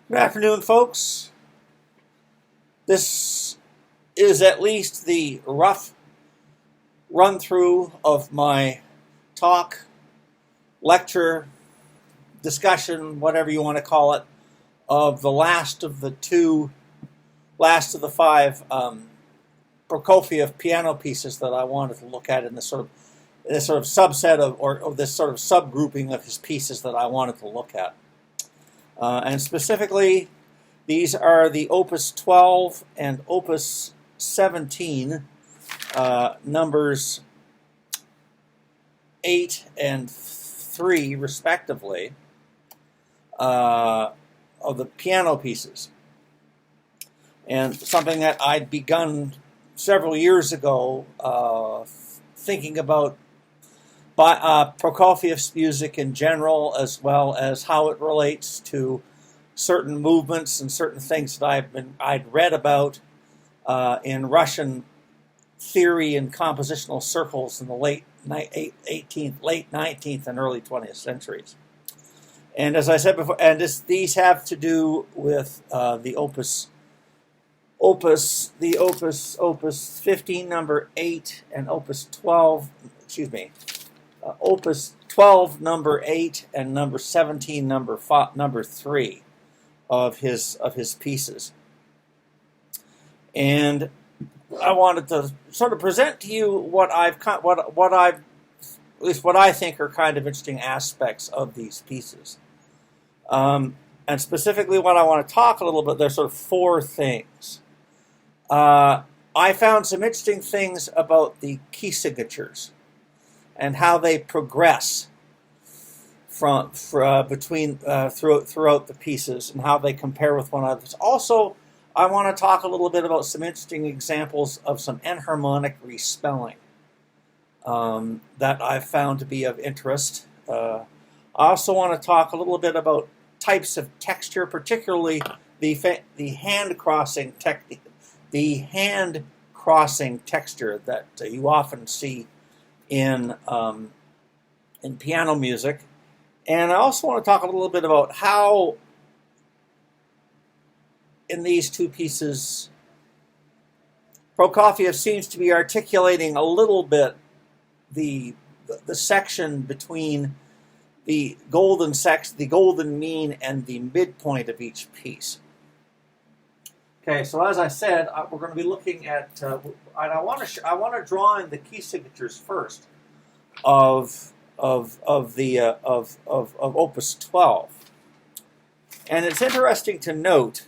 Good afternoon, folks. This is at least the rough run-through of my talk, lecture, discussion, whatever you want to call it, of the last of the five Prokofiev piano pieces that I wanted to look at in this sort of subset of, or this sort of subgrouping of his pieces that I wanted to look at. And specifically, these are the Opus 12 and Opus 17, numbers 8 and 3, respectively, of the piano pieces. And something that I'd begun several years ago thinking about Prokofiev's music in general, as well as how it relates to certain movements and certain things that I'd read about in Russian theory and compositional circles in the late 19th and early 20th centuries. And as I said before, and these have to do with the Opus 15, number 8, and Opus 12. Opus 12, number 8, and number 17, number 3 of his pieces. And I wanted to sort of present to you what I think are kind of interesting aspects of these pieces. And specifically what I want to talk a little bit, there's sort of four things. I found some interesting things about the key signatures and how they progress throughout the pieces and how they compare with one another. Also, I want to talk a little bit about some interesting examples of some enharmonic respelling that I've found to be of interest. I also want to talk a little bit about types of texture, particularly the hand crossing texture that you often see in piano music. And I also want to talk a little bit about how in these two pieces Prokofiev seems to be articulating a little bit the section between the golden mean and the midpoint of each piece. Okay, so as I said, we're going to be looking at, and I want to draw in the key signatures first of Opus 12, and it's interesting to note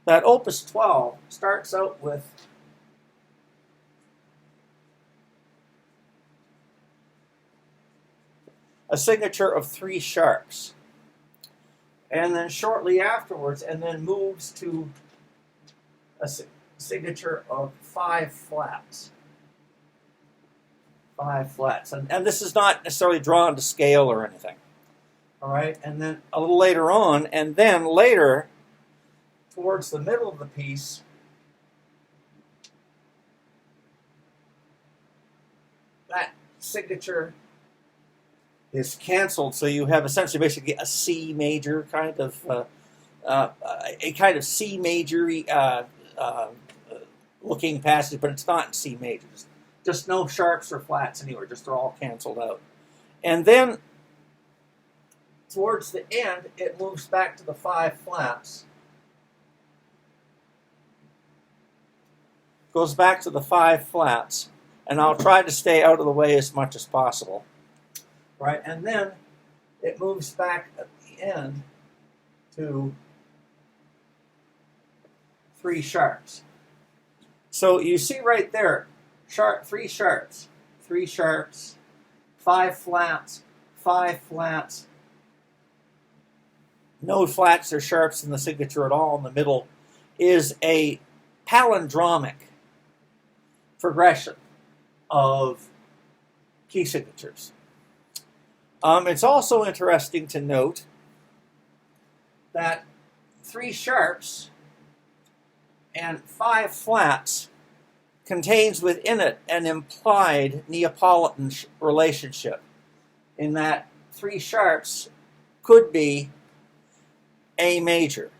that Opus 12 starts out with a signature of 3 sharps, and then shortly afterwards, and then moves to a signature of 5 flats. 5 flats. And this is not necessarily drawn to scale or anything. All right? And then a little later on, and then later, towards the middle of the piece, that signature is canceled, so you have essentially basically a C major kind of, a kind of C major looking passage, but it's not in C major. Just no sharps or flats anywhere, just they're all canceled out. And then towards the end, it moves back to the 5 flats. Goes back to the 5 flats, and I'll try to stay out of the way as much as possible. Right, and then it moves back at the end to 3 sharps. So you see right there, 3 sharps, 3 sharps, 5 flats, 5 flats, no flats or sharps in the signature at all in the middle, is a palindromic progression of key signatures. It's also interesting to note that 3 sharps and 5 flats contains within it an implied Neapolitan relationship, in that 3 sharps could be A major,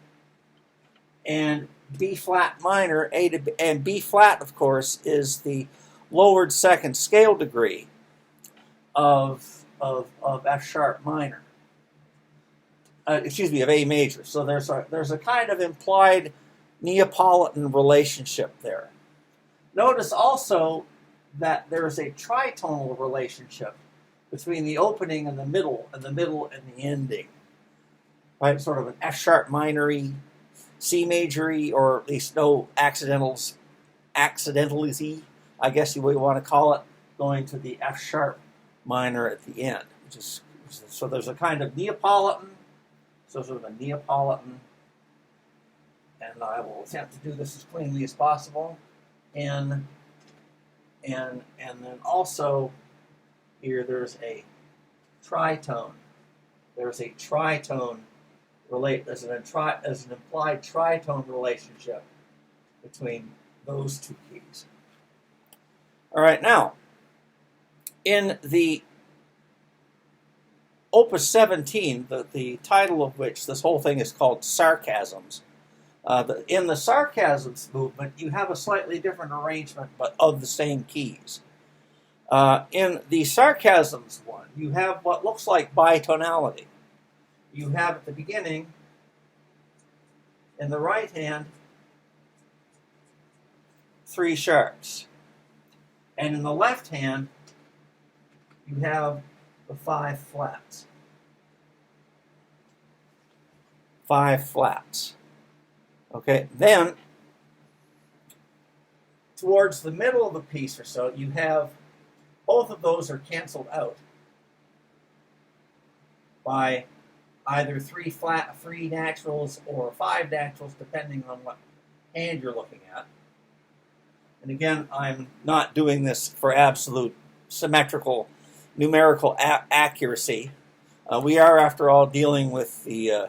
and B flat minor, A to B, and B flat, of course, is the lowered second scale degree of F sharp minor. Excuse me, of A major. So there's a kind of implied Neapolitan relationship there. Notice also that there is a tritonal relationship between the opening and the middle, and the ending. Right, sort of an F sharp minor-y, C major-y, or at least no accidentals, accidentally, I guess you would want to call it, going to the F sharp minor at the end. So there's a kind of Neapolitan, so sort of a Neapolitan, and I will attempt to do this as cleanly as possible. And then also here there's a tritone. There's a tritone there's an implied tritone relationship between those two keys. All right, now in the Opus 17, the title of which this whole thing is called Sarcasms. In the Sarcasms movement, you have a slightly different arrangement, but of the same keys. In the Sarcasms one, you have what looks like bitonality. You have at the beginning, in the right hand, 3 sharps. And in the left hand, you have the 5 flats. 5 flats. Okay, then towards the middle of the piece or so, you have both of those are canceled out by either 3 naturals or 5 naturals, depending on what hand you're looking at. And again, I'm not doing this for absolute symmetrical numerical accuracy. We are, after all, dealing with the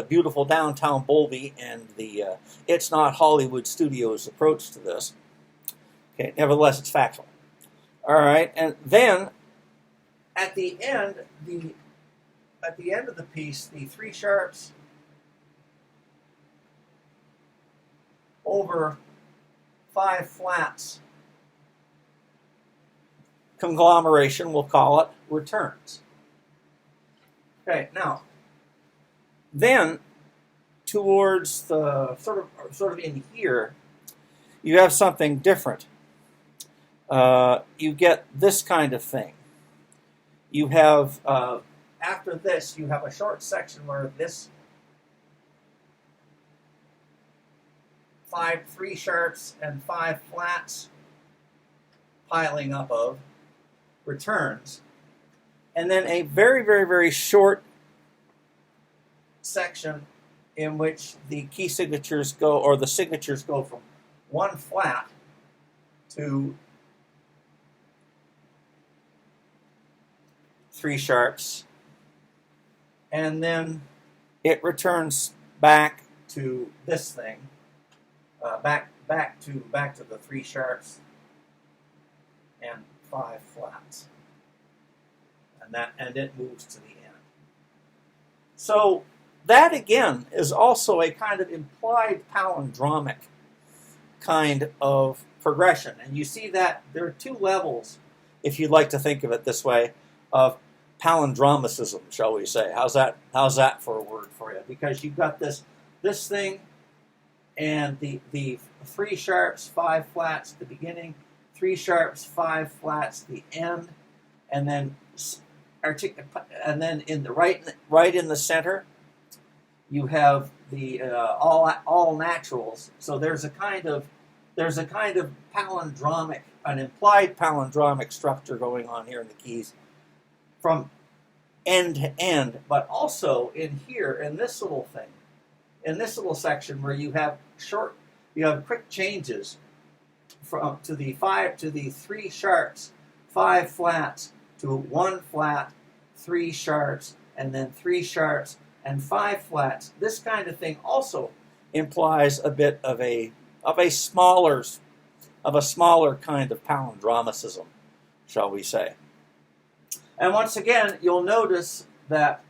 beautiful downtown Bowlby and the It's Not Hollywood Studios approach to this. Okay, nevertheless, it's factual. All right, and then at the end of the piece, the 3 sharps over 5 flats conglomeration, we'll call it, returns. Okay, now, then towards the sort of in here, you have something different. You get this kind of thing. You have, after this, you have a short section where this 3 sharps and 5 flats piling up of returns. And then a very, very, very short section in which the key signatures go, or the signatures go from 1 flat to 3 sharps, and then it returns back to this thing, back to the 3 sharps and 5 flats, and it moves to the end. So that again is also a kind of implied palindromic kind of progression, and you see that there are 2 levels, if you'd like to think of it this way, of palindromicism, shall we say? How's that for a word for you? Because you've got this thing, and the 3 sharps, 5 flats at the beginning, 3 sharps, 5 flats at the end, and then in the right in the center, you have the all naturals. So there's a kind of palindromic, an implied palindromic structure going on here in the keys from end to end, but also in here, in this little thing, in this little section where you have quick changes to the 3 sharps, 5 flats, to 1 flat, 3 sharps, and then 3 sharps and 5 flats. This kind of thing also implies a bit of a smaller kind of palindromicism, shall we say. And once again, you'll notice that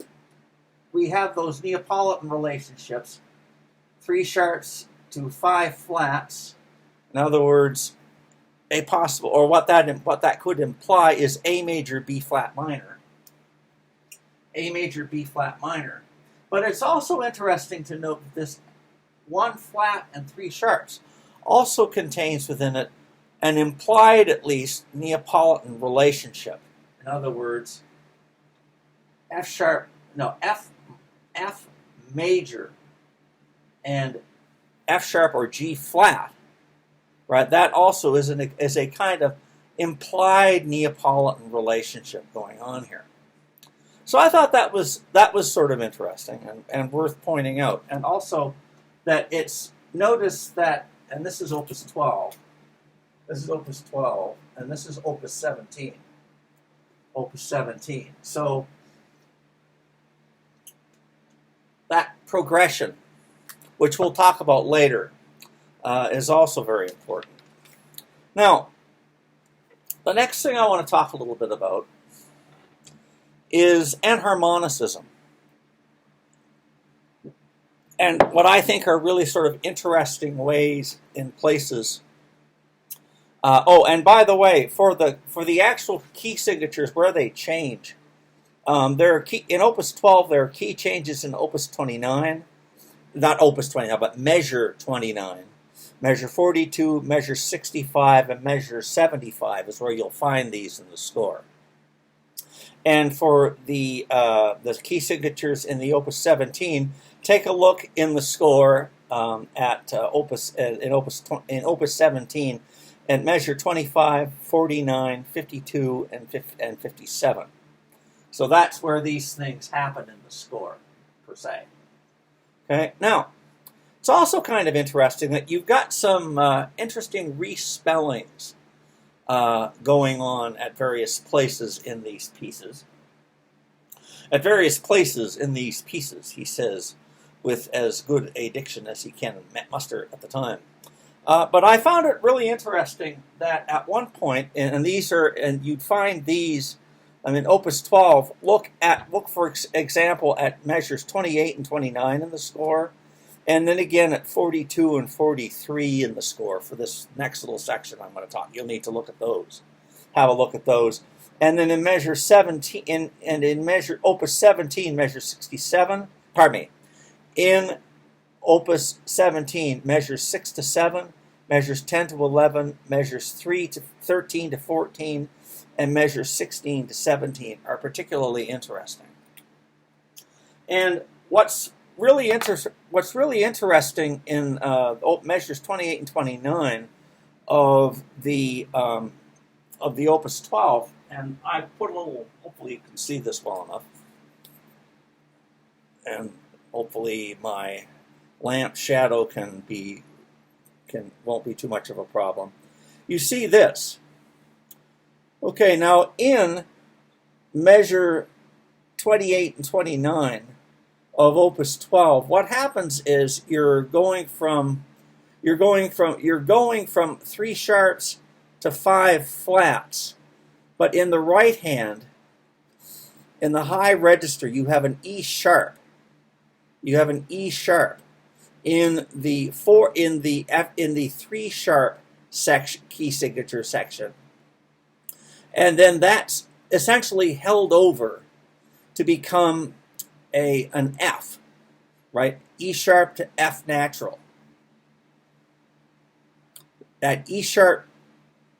we have those Neapolitan relationships, 3 sharps to 5 flats. In other words, a possible, or what that could imply is A major, B flat minor. A major, B flat minor. But it's also interesting to note that this 1 flat and 3 sharps also contains within it an implied, at least, Neapolitan relationship. In other words, F major and F sharp or G flat, right? That also is a kind of implied Neapolitan relationship going on here. So I thought that was sort of interesting and worth pointing out. And also that it's, notice that, and this is opus 12, this is opus 12, and this is opus 17. Opus 17. So that progression, which we'll talk about later, is also very important. Now, the next thing I want to talk a little bit about is enharmonicism. And what I think are really sort of interesting ways in places. And by the way, for the actual key signatures where they change, there are in Opus 12 there are key changes in Opus 29, not Opus 29, but measure 29, measure 42, measure 65, and measure 75 is where you'll find these in the score. And for the key signatures in the Opus 17, take a look in the score at Opus 17 and measure 25, 49, 52, and 57. So that's where these things happen in the score, per se. Okay. Now, it's also kind of interesting that you've got some interesting respellings going on at various places in these pieces. At various places in these pieces, he says, with as good a diction as he can muster at the time. But I found it really interesting that at one point, and you'd find these, Opus 12. Look for example at measures 28 and 29 in the score, and then again at 42 and 43 in the score for this next little section I'm going to talk. You'll need to look at those. Have a look at those. And then in measure 17, in measure Opus 17, measure 67, in Opus 17, measures 6 to 7, measures 10 to 11, measures 13 to 14, and measures 16 to 17 are particularly interesting. And what's really interesting in measures 28 and 29 of the Opus 12, and I put a little. Hopefully, you can see this well enough, and hopefully my lamp shadow won't be too much of a problem. You see this. Okay, now in measure 28 and 29 of Opus 12, what happens is you're going from 3 sharps to 5 flats, but in the right hand, in the high register, you have an E sharp. You have an E sharp in the 3 sharp section, key signature section, and then that's essentially held over to become an F, right? E sharp to F natural. That E sharp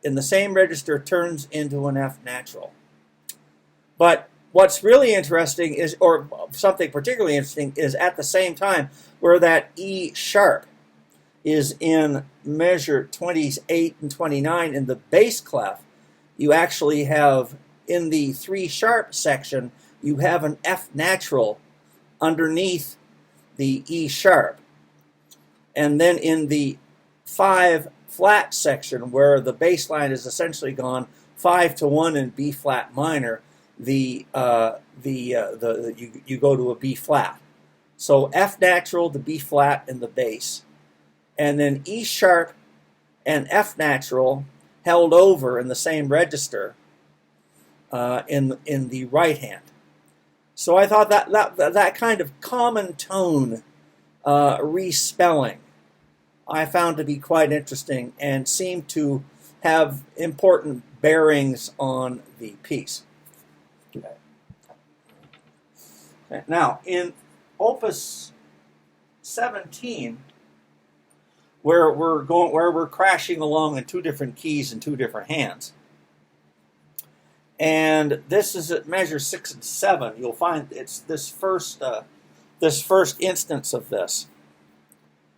in the same register turns into an F natural. But what's really interesting is, or something particularly interesting, is at the same time where that E sharp is in measure 28 and 29 in the bass clef, you actually have in the 3 sharp section, you have an F natural underneath the E sharp. And then in the 5 flat section, where the bass line is essentially gone 5 to 1 in B flat minor, you go to a B flat. So F natural to B flat in the bass, and then E sharp and F natural held over in the same register in the right hand. So I thought that kind of common tone respelling I found to be quite interesting and seemed to have important bearings on the piece. Okay. Now, in Opus 17, where we're crashing along in two different keys in two different hands, and this is at measure 6 and 7. You'll find it's this first instance of this.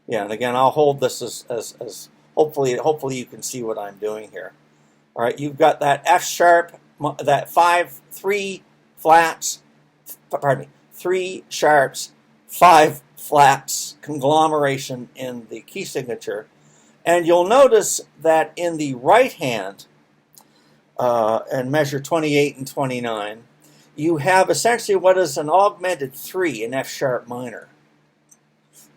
Yeah, and again, I'll hold this as hopefully you can see what I'm doing here. All right, you've got that F sharp, that 3 flats, pardon me, 3 sharps, 5 flats conglomeration in the key signature, and you'll notice that in the right hand, and measure 28 and 29, you have essentially what is an augmented 3 in F sharp minor.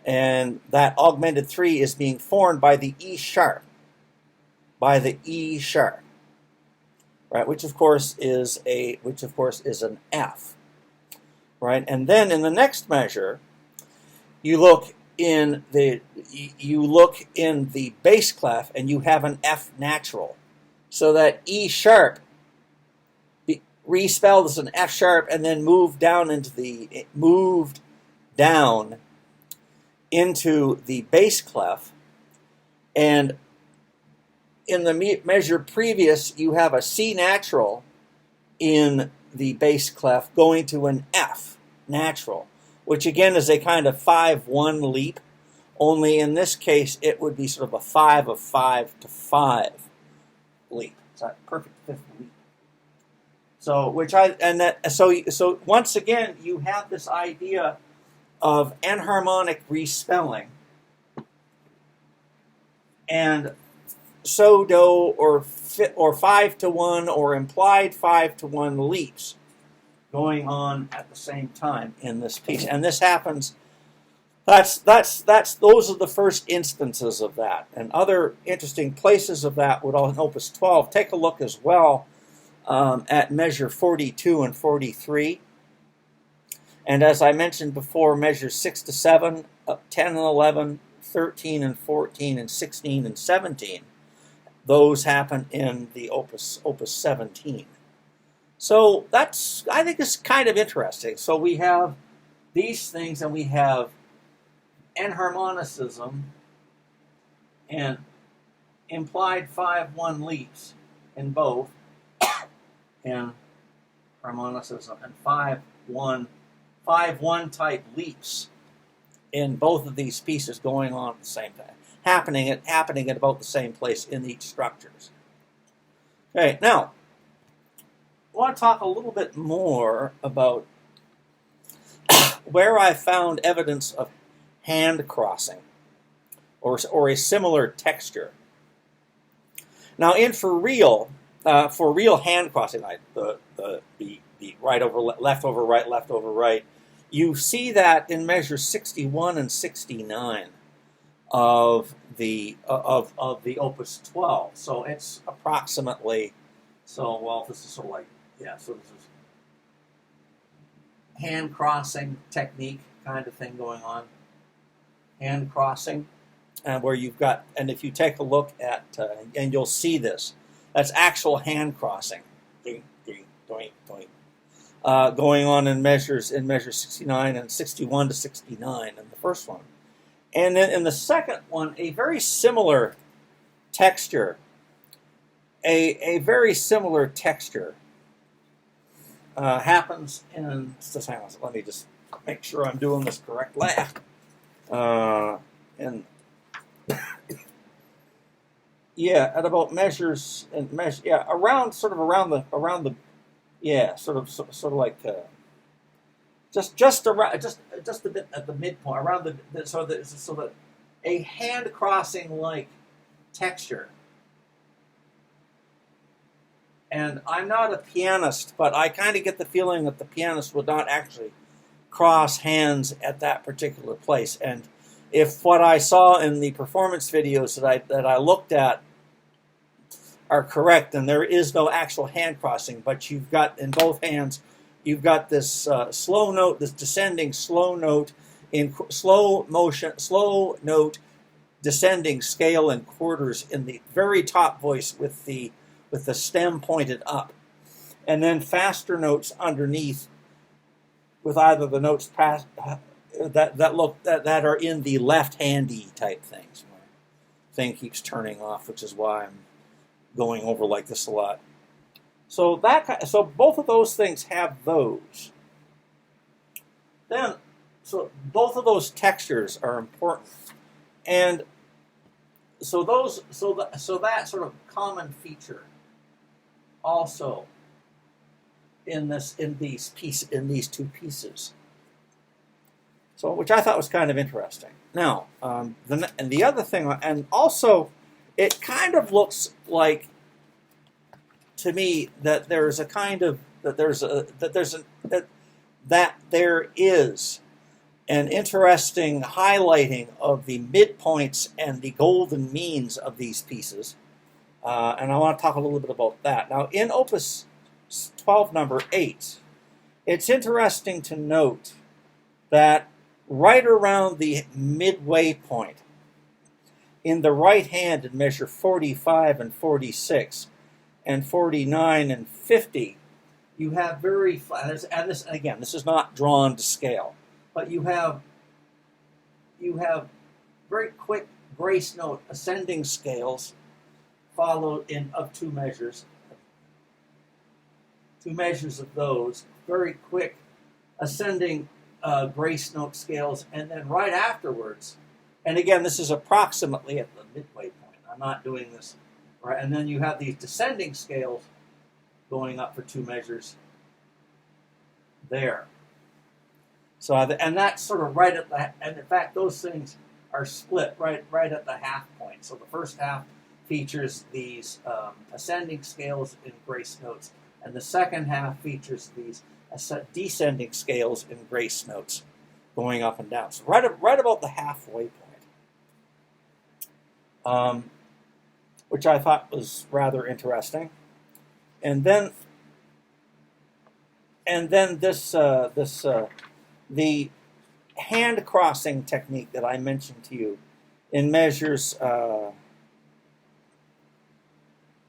And that augmented 3 is being formed by the E sharp. Right, which of course is an F. Right? And then in the next measure, you look in the bass clef and you have an F natural. So that E sharp respelled as an F sharp and then moved down into the bass clef, and in the measure previous you have a C natural in the bass clef going to an F natural, which again is a kind of 5-1 leap, only in this case it would be sort of a 5 of 5 to 5 leap. It's a perfect fifth leap. So so once again you have this idea of enharmonic respelling and pseudo or 5-to-1 or implied 5-to-1 leaps going on at the same time in this piece. And this happens, those are the first instances of that. And other interesting places of that would all in Opus 12. Take a look as well at measure 42 and 43. And as I mentioned before, measures 6 to 7, 10 and 11, 13 and 14, and 16 and 17. Those happen in the Opus 17. So I think it's kind of interesting. So we have these things, and we have enharmonicism and implied 5-1 leaps in both, and harmonicism and 5-1 type leaps in both of these pieces going on at the same time, happening at about the same place in each structures. Okay, now I want to talk a little bit more about where I found evidence of hand crossing or a similar texture. Now, for real hand crossing, like the right over left over right, left over right, you see that in measures 61 and 69 of the Opus 12. So it's approximately, this is sort of like, so this is hand crossing technique kind of thing going on. Hand crossing, where you've got, and if you take a look at, and you'll see this, that's actual hand crossing. Doing, doing, doing. Going on in measure 69 and 61 to 69 in the first one. And then in the second one, a very similar texture. A very similar texture happens in, let me just make sure I'm doing this correctly. And at about around the sort of like just a bit at the midpoint, around so that a hand crossing like texture. And I'm not a pianist, but I kind of get the feeling that the pianist would not actually cross hands at that particular place. And if what I saw in the performance videos that I looked at are correct, then there is no actual hand crossing, but you've got in both hands you've got this slow note, this descending slow note in slow note, descending scale in quarters in the very top voice with the stem pointed up, and then faster notes underneath with either the notes that are in the left-handy type things. My thing keeps turning off, which is why I'm going over like this a lot. So both of those things have those. Then, so both of those textures are important, and so that sort of common feature also in these two pieces. So, which I thought was kind of interesting. Now, and the other thing, and also, it kind of looks like to me that there is an interesting highlighting of the midpoints and the golden means of these pieces, and I want to talk a little bit about that. Now, in Opus 12, number 8, it's interesting to note that right around the midway point, in the right hand in measure 45 and 46, and 49 and 50, you have very flat, and again, this is not drawn to scale, but you have very quick grace note ascending scales followed of two measures of those, very quick ascending grace note scales, and then right afterwards, and again, this is approximately at the midway point. I'm not doing this right, and then you have these descending scales going up for two measures there. So, and that's sort of right at the, and in fact, those things are split right at the half point. So the first half features these ascending scales in grace notes, and the second half features these descending scales in grace notes going up and down. So right about the halfway point, which I thought was rather interesting. And then the hand crossing technique that I mentioned to you in measures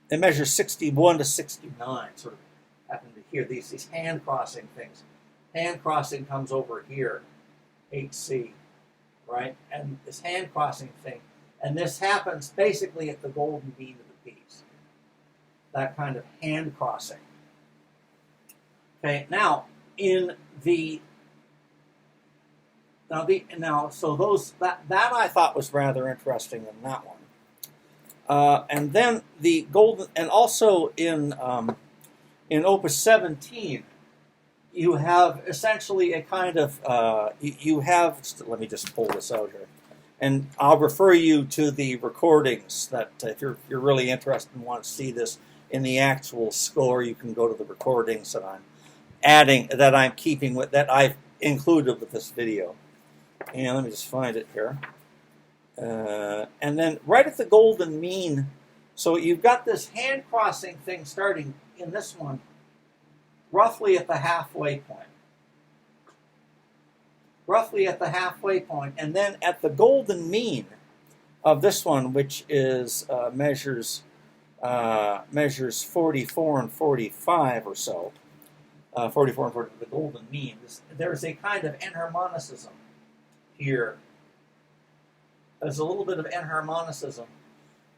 61 to 69, sort of happen to hear these hand crossing things. Hand crossing comes over here, HC, right? And this hand crossing thing, and this happens basically at the golden mean of the piece. That kind of hand crossing. Okay, now so those that I thought was rather interesting in that one. And then the golden, and also in Opus 17, you have essentially a kind of let me just pull this out here, and I'll refer you to the recordings that if you're really interested and want to see this in the actual score, you can go to the recordings that I'm keeping with, that I've included with this video. And let me just find it here. And then right at the golden mean, so you've got this hand crossing thing starting in this one, roughly at the halfway point. And then at the golden mean of this one, which is measures 44 and 45 or so, 44 and 40, the golden mean, there's a kind of enharmonicism here. There's a little bit of enharmonicism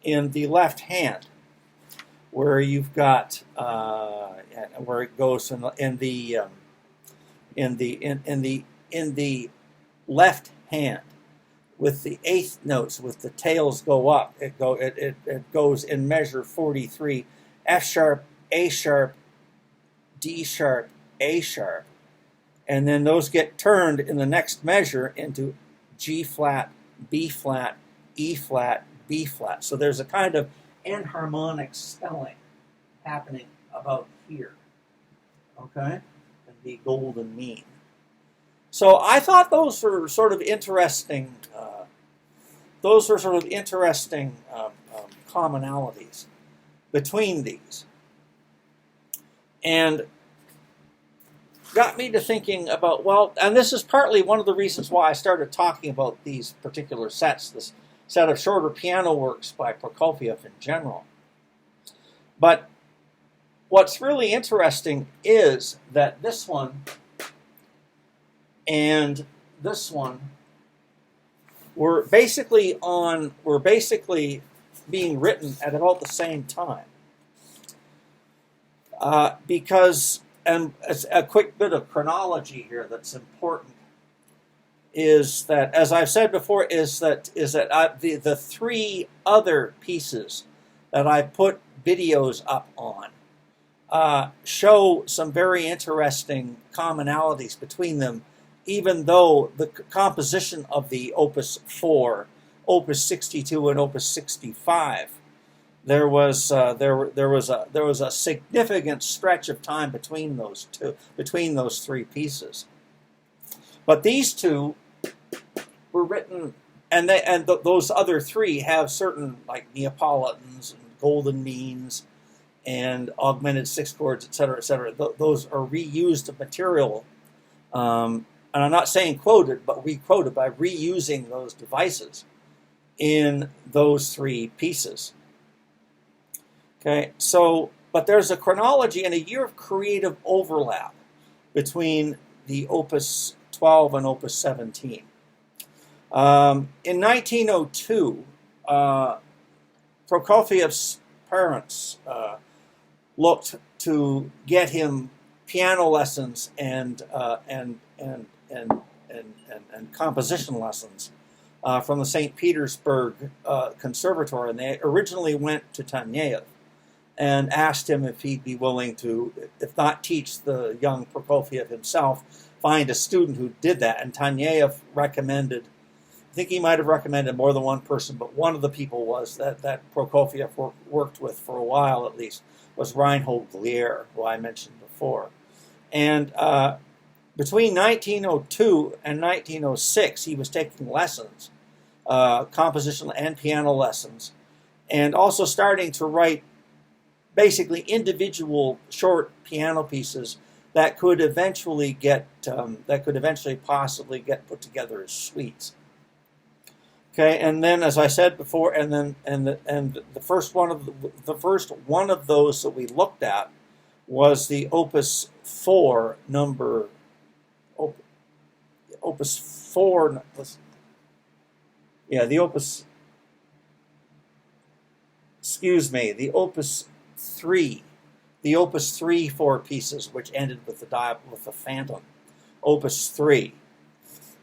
in the left hand, where you've got where it goes in the left hand with the eighth notes, with the tails go up. It goes in measure 43, F sharp, A sharp, D sharp, A sharp, and then those get turned in the next measure into G flat, B flat, E flat, B flat. So there's a kind of enharmonic spelling happening about here, okay, and the golden mean. So I thought those were sort of interesting. Commonalities between these. And got me to thinking about, well, and this is partly one of the reasons why I started talking about these particular sets, this set of shorter piano works by Prokofiev in general. But what's really interesting is that this one and this one were basically being written at about the same time. Because, and as a quick bit of chronology here that's important, is that, as I've said before, the three other pieces that I put videos up on show some very interesting commonalities between them, even though the composition of the Opus 4, Opus 62, and Opus 65, there was a significant stretch of time between those three pieces. But these two were written, and those other three have certain, like, Neapolitans and golden means and augmented sixth chords, etc., etc. Those are reused material, and I'm not saying quoted, but re-quoted by reusing those devices in those three pieces. Okay, so, but there's a chronology and a year of creative overlap between the Opus 12 and Opus 17. In 1902, Prokofiev's parents looked to get him piano lessons and composition lessons from the St. Petersburg Conservatory, and they originally went to Taneyev and asked him if he'd be willing to, if not teach the young Prokofiev himself, find a student who did that. And Taneyev recommended, I think he might have recommended more than one person, but one of the people was that Prokofiev worked with for a while at least, was Reinhold Glier, who I mentioned before. And between 1902 and 1906, he was taking lessons, composition and piano lessons, and also starting to write basically individual short piano pieces that could eventually possibly get put together as suites. Okay, and then, as I said before, the first one of those that we looked at was the Opus 4 number. Opus 4. Yeah, the Opus. Excuse me, the Opus 3. The Opus 3 four pieces, which ended with the Phantom. Opus 3,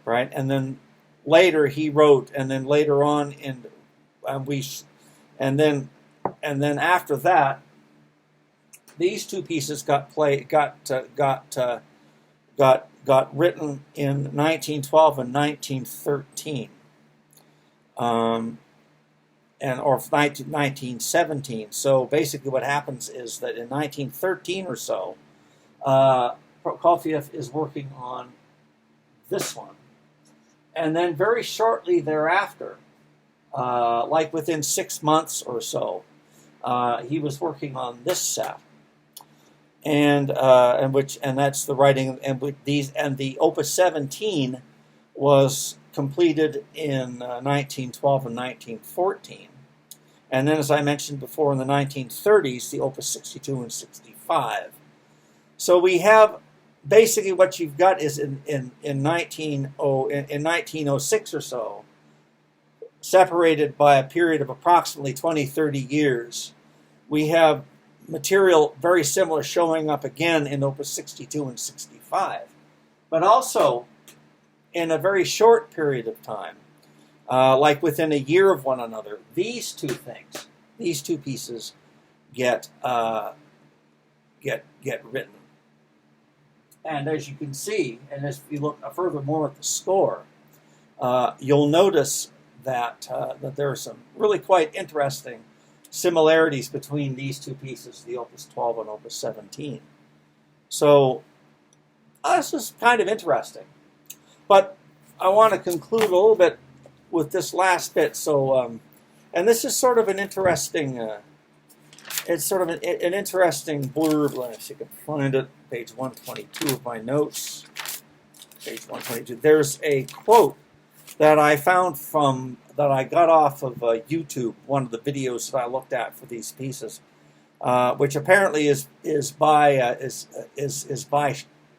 right, and then. Later he wrote, and then later on and then after that, these two pieces got written in 1912 and 1913, or 1917. So basically, what happens is that in 1913 or so, Prokofiev is working on this one. And then very shortly thereafter, like within 6 months or so, he was working on this set, and that's the writing, and the Opus 17 was completed in 1912 and 1914, and then, as I mentioned before, in the 1930s, the Opus 62 and 65. So we have. Basically, what you've got is in 1906 or so, separated by a period of approximately 20-30 years, we have material very similar showing up again in Opus 62 and 65. But also, in a very short period of time, like within a year of one another, these two pieces get written. And as you can see, and as you look furthermore at the score, you'll notice that there are some really quite interesting similarities between these two pieces, the Opus 12 and Opus 17. So this is kind of interesting. But I want to conclude a little bit with this last bit. So, and this is sort of an interesting it's sort of an interesting blurb. Let me see if I can find it. Page 122 of my notes. Page 122. There's a quote that I found that I got off of YouTube, one of the videos that I looked at for these pieces, which apparently is by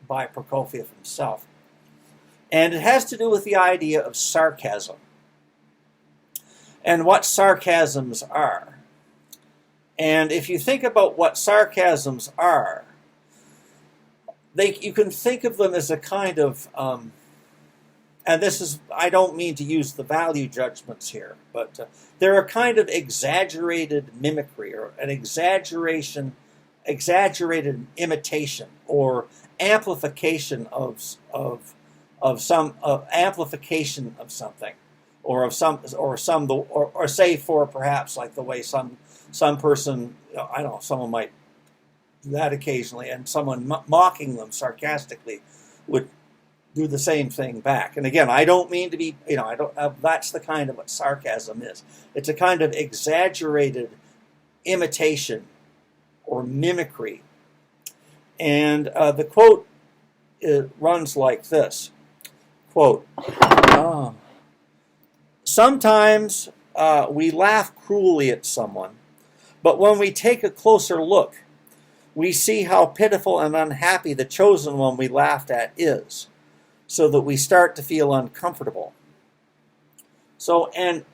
Prokofiev himself, and it has to do with the idea of sarcasm and what sarcasms are. And if you think about what sarcasms are, you can think of them as a kind of, and this is, I don't mean to use the value judgments here, but they're a kind of exaggerated mimicry or an exaggerated imitation or amplification of amplification of something, or say for perhaps like the way some person, I don't know, someone might do that occasionally, and someone mocking them sarcastically would do the same thing back. And again, I don't mean to be, that's the kind of what sarcasm is. It's a kind of exaggerated imitation or mimicry. And the quote runs like this, quote, sometimes we laugh cruelly at someone, but when we take a closer look, we see how pitiful and unhappy the chosen one we laughed at is, so that we start to feel uncomfortable. So, and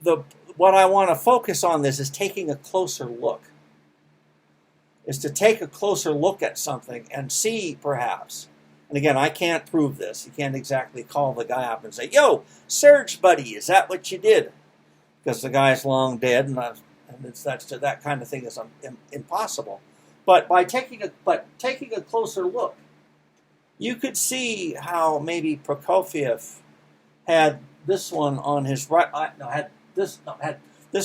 what I want to focus on this is taking a closer look. Is to take a closer look at something and see, perhaps, and again, I can't prove this. You can't exactly call the guy up and say, "Yo, Serge, buddy, is that what you did?" Because the guy's long dead, and that kind of thing is impossible. But by taking a closer look, you could see how maybe Prokofiev had this one on his had this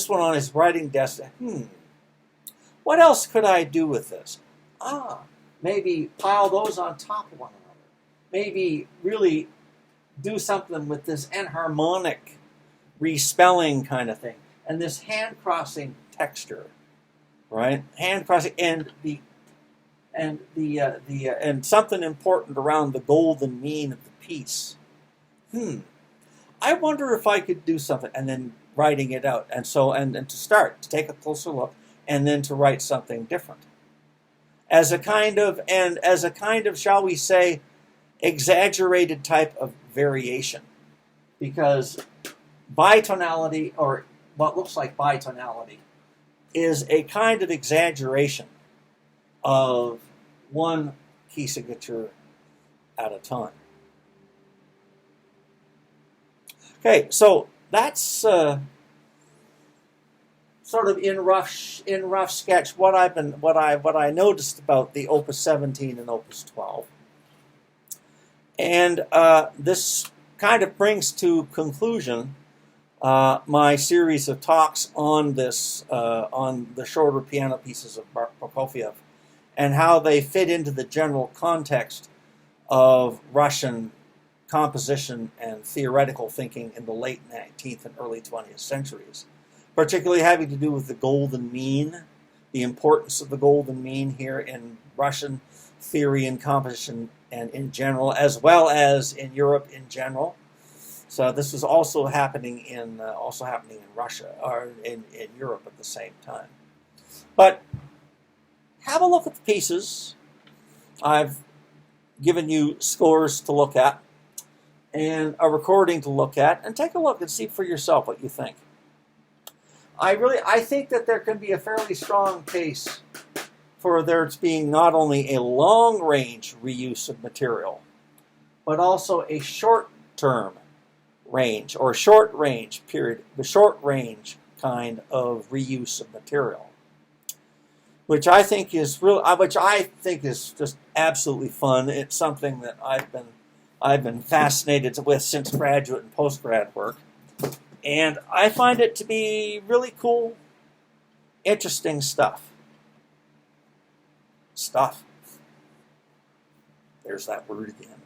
one on his writing desk. What else could I do with this? Maybe pile those on top of one another. Maybe really do something with this enharmonic respelling kind of thing, and this hand crossing texture, right? Hand crossing and something important around the golden mean of the piece. I wonder if I could do something, and then writing it out, and to take a closer look, and then to write something different, as a kind of, shall we say, exaggerated type of variation, because bitonality, or what looks like bitonality, is a kind of exaggeration of one key signature at a time. Okay, so that's sort of in rough sketch what I noticed about the Opus 17 and Opus 12, and this kind of brings to conclusion my series of talks on this on the shorter piano pieces of Prokofiev, and how they fit into the general context of Russian composition and theoretical thinking in the late 19th and early 20th centuries, particularly having to do with the golden mean, the importance of the golden mean here in Russian theory and composition and in general, as well as in Europe in general. So this was also happening in Russia, or in Europe at the same time. But have a look at the pieces. I've given you scores to look at and a recording to look at, and take a look and see for yourself what you think. I think that there can be a fairly strong case for there being not only a long-range reuse of material, but also a short-term range, or short-range period, the short-range kind of reuse of material, which I think is just absolutely fun. It's something that I've been fascinated with since graduate and postgrad work, and I find it to be really cool, interesting stuff. There's that word again.